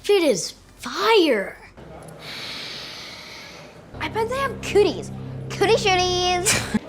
shit is fire. I bet they have cooties. Cootie shooties.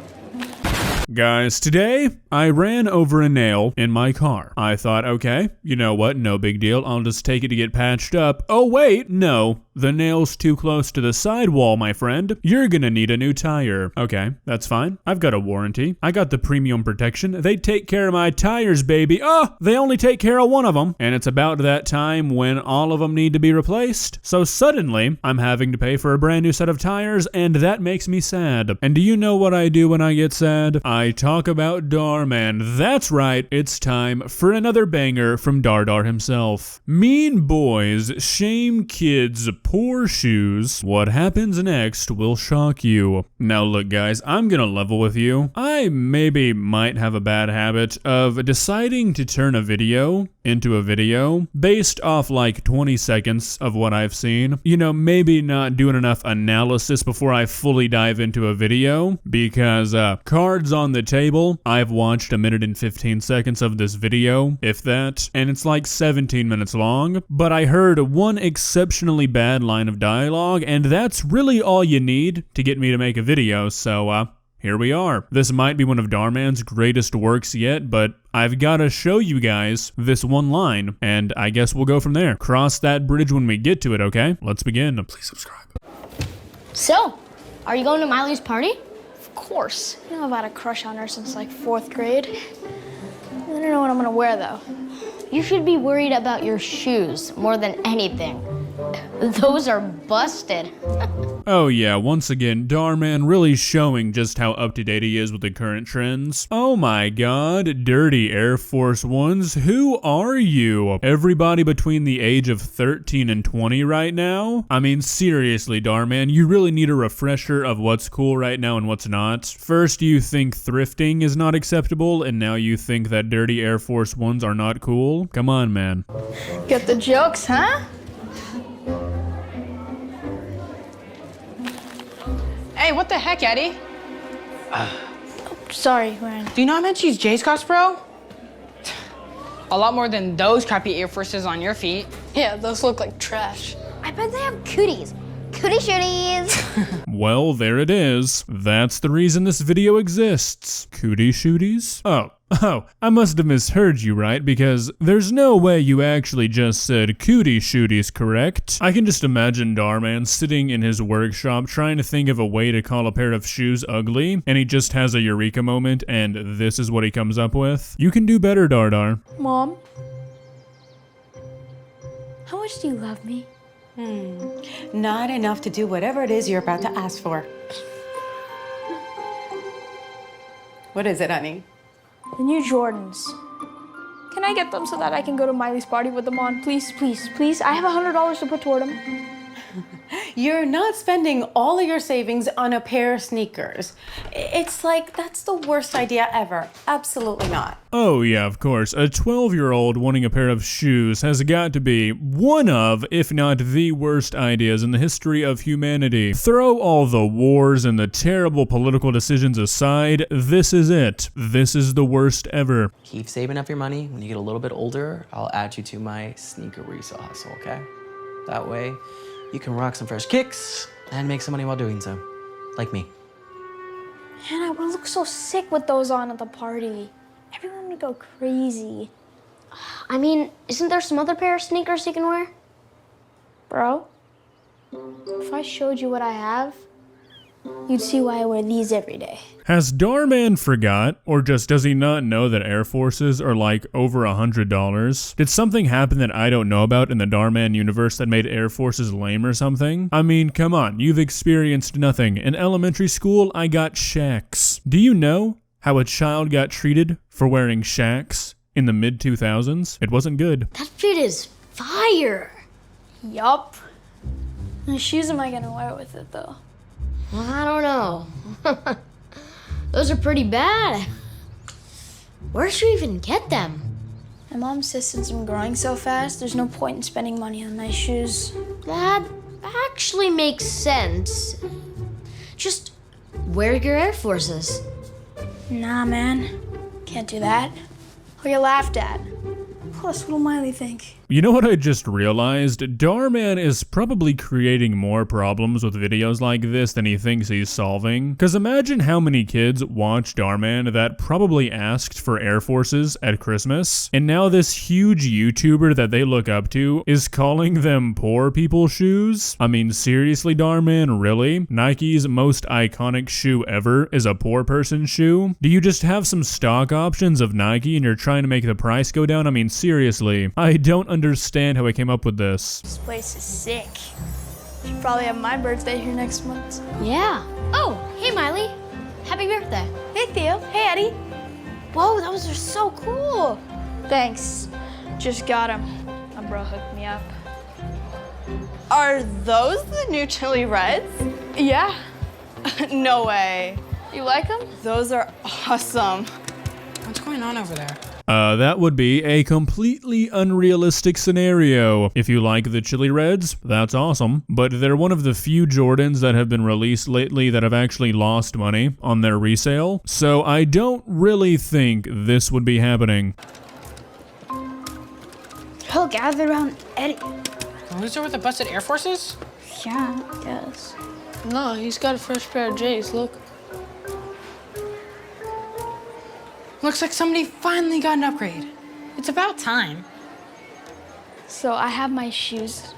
Guys, today I ran over a nail in my car. I thought, okay, you know what, no big deal, I'll just take it to get patched up. Oh wait, no, the nail's too close to the sidewall, my friend. You're gonna need a new tire. Okay, that's fine. I've got a warranty. I got the premium protection. They take care of my tires, baby. Oh, they only take care of one of them. And it's about that time when all of them need to be replaced. So suddenly, I'm having to pay for a brand new set of tires, and that makes me sad. And do you know what I do when I get sad? I talk about Dhar Mann. That's right, it's time for another banger from Dhar himself. Mean boys shame kids' poor shoes. What happens next will shock you. Now look guys, I'm gonna level with you. I maybe might have a bad habit of deciding to turn a video into a video based off like 20 seconds of what I've seen. You know, maybe not doing enough analysis before I fully dive into a video because cards on the table, I've watched 1 minute and 15 seconds of this video, if that, and it's like 17 minutes long, but I heard one exceptionally bad line of dialogue, and that's really all you need to get me to make a video, so here we are. This might be one of Dhar Mann's greatest works yet, but I've got to show you guys this one line, and I guess we'll go from there. Cross that bridge when we get to it, okay? Let's begin. Please subscribe. So, are you going to Miley's party? Of course. You know, I've had a crush on her since like 4th grade. I don't know what I'm gonna wear though. You should be worried about your shoes more than anything. Those are busted. Oh yeah, once again, Dhar Mann really showing just how up-to-date he is with the current trends. Oh my god, dirty Air Force Ones, who are you? Everybody between the age of 13 and 20 right now? I mean, seriously, Dhar Mann, you really need a refresher of what's cool right now and what's not. First you think thrifting is not acceptable, and now you think that dirty Air Force Ones are not cool? Come on, man. Get the jokes, huh? Hey, what the heck, Eddie? Sorry, Ryan. Do you not mention use J-Scots, bro? A lot more than those crappy Air Forces on your feet. Yeah, those look like trash. I bet they have cooties. Cootie shooties. Well, there it is. That's the reason this video exists. Cootie shooties? Oh, I must have misheard you, right? Because there's no way you actually just said cootie shooties, correct? I can just imagine Dhar Mann sitting in his workshop trying to think of a way to call a pair of shoes ugly, and he just has a eureka moment, and this is what he comes up with. You can do better, Dhar. Mom? How much do you love me? Not enough to do whatever it is you're about to ask for. What is it, honey? The new Jordans. Can I get them so that I can go to Miley's party with them on? Please, please, please. I have $100 to put toward them. You're not spending all of your savings on a pair of sneakers. It's like, that's the worst idea ever. Absolutely not. Oh yeah, of course. A 12-year-old wanting a pair of shoes has got to be one of, if not the worst ideas in the history of humanity. Throw all the wars and the terrible political decisions aside, this is it. This is the worst ever. Keep saving up your money. When you get a little bit older, I'll add you to my sneaker resale hustle, okay? That way, you can rock some fresh kicks and make some money while doing so. Like me. Man, I would look so sick with those on at the party. Everyone would go crazy. I mean, isn't there some other pair of sneakers you can wear? Bro, if I showed you what I have, you'd see why I wear these every day. Has Dhar Mann forgot, or just does he not know that Air Forces are like over $100? Did something happen that I don't know about in the Dhar Mann universe that made Air Forces lame or something? I mean, come on, you've experienced nothing. In elementary school, I got shacks. Do you know how a child got treated for wearing shacks in the mid-2000s? It wasn't good. That shit is fire. Yup. What shoes am I gonna wear with it though? Well, I don't know. Those are pretty bad. Where'd you even get them? My mom says since I'm growing so fast, there's no point in spending money on nice shoes. That actually makes sense. Just wear your Air Forces. Nah, man. Can't do that. I'll get laughed at. Plus, what'll Miley think? You know what I just realized? Dhar Mann is probably creating more problems with videos like this than he thinks he's solving. Cause imagine how many kids watch Dhar Mann that probably asked for Air Forces at Christmas, and now this huge YouTuber that they look up to is calling them poor people shoes? I mean, seriously, Dhar Mann, really? Nike's most iconic shoe ever is a poor person shoe? Do you just have some stock options of Nike and you're trying to make the price go down? I mean, seriously, I don't understand how I came up with this. This place is sick. Should probably have my birthday here next month. Yeah. Oh, hey, Miley. Happy birthday. Hey, Theo. Hey, Eddie. Whoa, those are so cool. Thanks. Just got them. My bro hooked me up. Are those the new chili reds? Yeah. No way. You like them? Those are awesome. What's going on over there? That would be a completely unrealistic scenario. If you like the Chili Reds, that's awesome. But they're one of the few Jordans that have been released lately that have actually lost money on their resale. So I don't really think this would be happening. He'll gather around Eddie. The loser with the busted Air Forces? Yeah, I guess. No, he's got a fresh pair of J's, look. Looks like somebody finally got an upgrade. It's about time. So I have my shoes.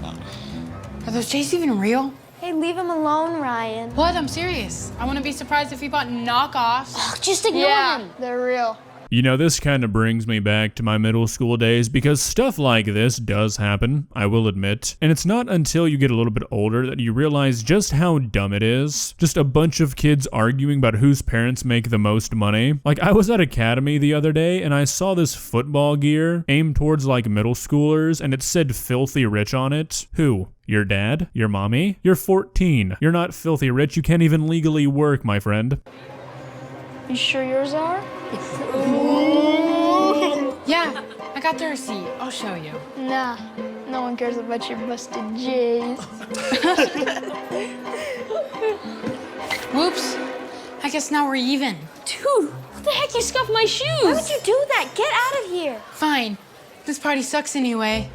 Are those J's even real? Hey, leave him alone, Ryan. What? I'm serious. I wouldn't be surprised if he bought knockoffs. Just ignore him. They're real. You know, this kind of brings me back to my middle school days because stuff like this does happen, I will admit. And it's not until you get a little bit older that you realize just how dumb it is. Just a bunch of kids arguing about whose parents make the most money. Like, I was at Academy the other day and I saw this football gear aimed towards like middle schoolers and it said filthy rich on it. Who? Your dad? Your mommy? You're 14. You're not filthy rich. You can't even legally work, my friend. You sure yours are? Yeah, I got the receipt. I'll show you. Nah, no one cares about your busted J's. Whoops. I guess now we're even. Dude, what the heck? You scuffed my shoes. Why would you do that? Get out of here. Fine. This party sucks anyway.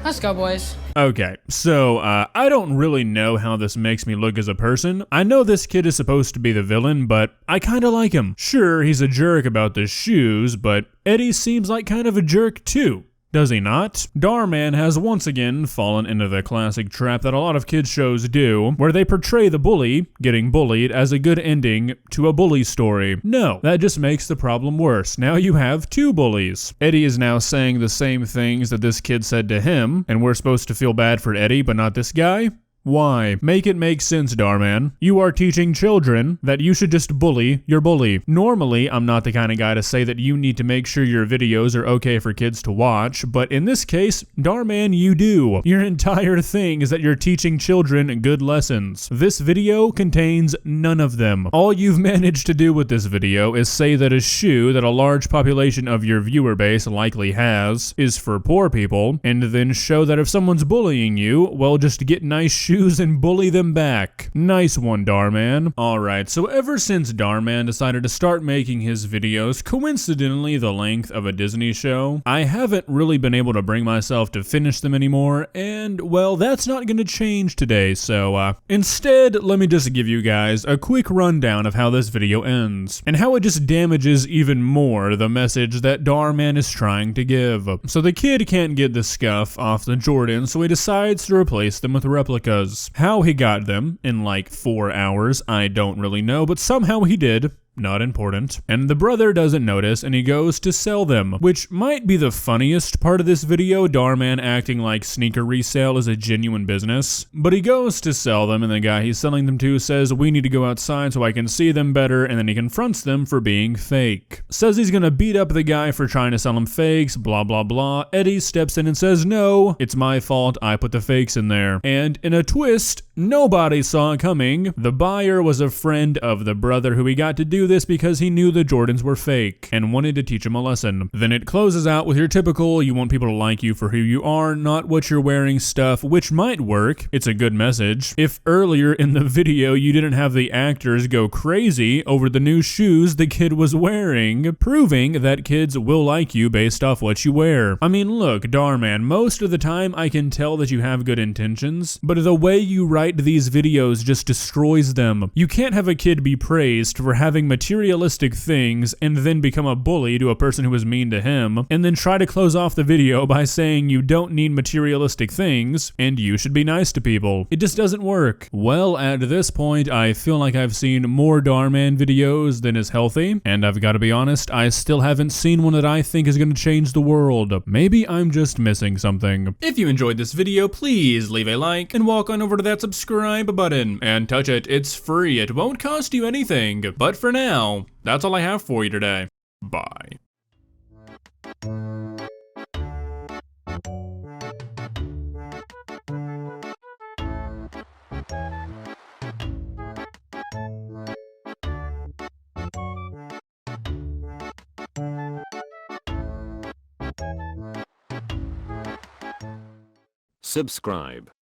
Let's go, boys. Okay, so I don't really know how this makes me look as a person. I know this kid is supposed to be the villain, but I kinda like him. Sure, he's a jerk about the shoes, but Eddie seems like kind of a jerk too. Does he not? Dhar Mann has once again fallen into the classic trap that a lot of kids shows do, where they portray the bully getting bullied as a good ending to a bully story. No, that just makes the problem worse. Now you have two bullies. Eddie is now saying the same things that this kid said to him, and we're supposed to feel bad for Eddie, but not this guy? Why? Make it make sense, Dhar Mann. You are teaching children that you should just bully your bully. Normally, I'm not the kind of guy to say that you need to make sure your videos are okay for kids to watch, but in this case, Dhar Mann, you do. Your entire thing is that you're teaching children good lessons. This video contains none of them. All you've managed to do with this video is say that a shoe that a large population of your viewer base likely has is for poor people, and then show that if someone's bullying you, well, just get nice shoes and bully them back. Nice one, Dhar Mann. Alright, so ever since Dhar Mann decided to start making his videos coincidentally the length of a Disney show, I haven't really been able to bring myself to finish them anymore, and well, that's not gonna change today, so instead, let me just give you guys a quick rundown of how this video ends, and how it just damages even more the message that Dhar Mann is trying to give. So the kid can't get the scuff off the Jordan, so he decides to replace them with replicas. How he got them in like 4 hours, I don't really know, but somehow he did. Not important. And the brother doesn't notice and he goes to sell them, which might be the funniest part of this video, Dhar Mann acting like sneaker resale is a genuine business. But he goes to sell them and the guy he's selling them to says, we need to go outside so I can see them better, and then he confronts them for being fake. Says he's gonna beat up the guy for trying to sell him fakes, blah blah blah. Eddie steps in and says, no, it's my fault, I put the fakes in there. And in a twist nobody saw coming, the buyer was a friend of the brother who he got to do do this because he knew the Jordans were fake and wanted to teach him a lesson. Then it closes out with your typical, you want people to like you for who you are, not what you're wearing stuff, which might work. It's a good message. If earlier in the video you didn't have the actors go crazy over the new shoes the kid was wearing, proving that kids will like you based off what you wear. I mean, look, Dhar Mann, most of the time I can tell that you have good intentions, but the way you write these videos just destroys them. You can't have a kid be praised for having materialistic things and then become a bully to a person who is mean to him, and then try to close off the video by saying you don't need materialistic things and you should be nice to people. It just doesn't work. Well, at this point, I feel like I've seen more Dhar Mann videos than is healthy, and I've got to be honest, I still haven't seen one that I think is going to change the world. Maybe I'm just missing something. If you enjoyed this video, please leave a like and walk on over to that subscribe button and touch it. It's free. It won't cost you anything. But for now, that's all I have for you today. Bye. Subscribe.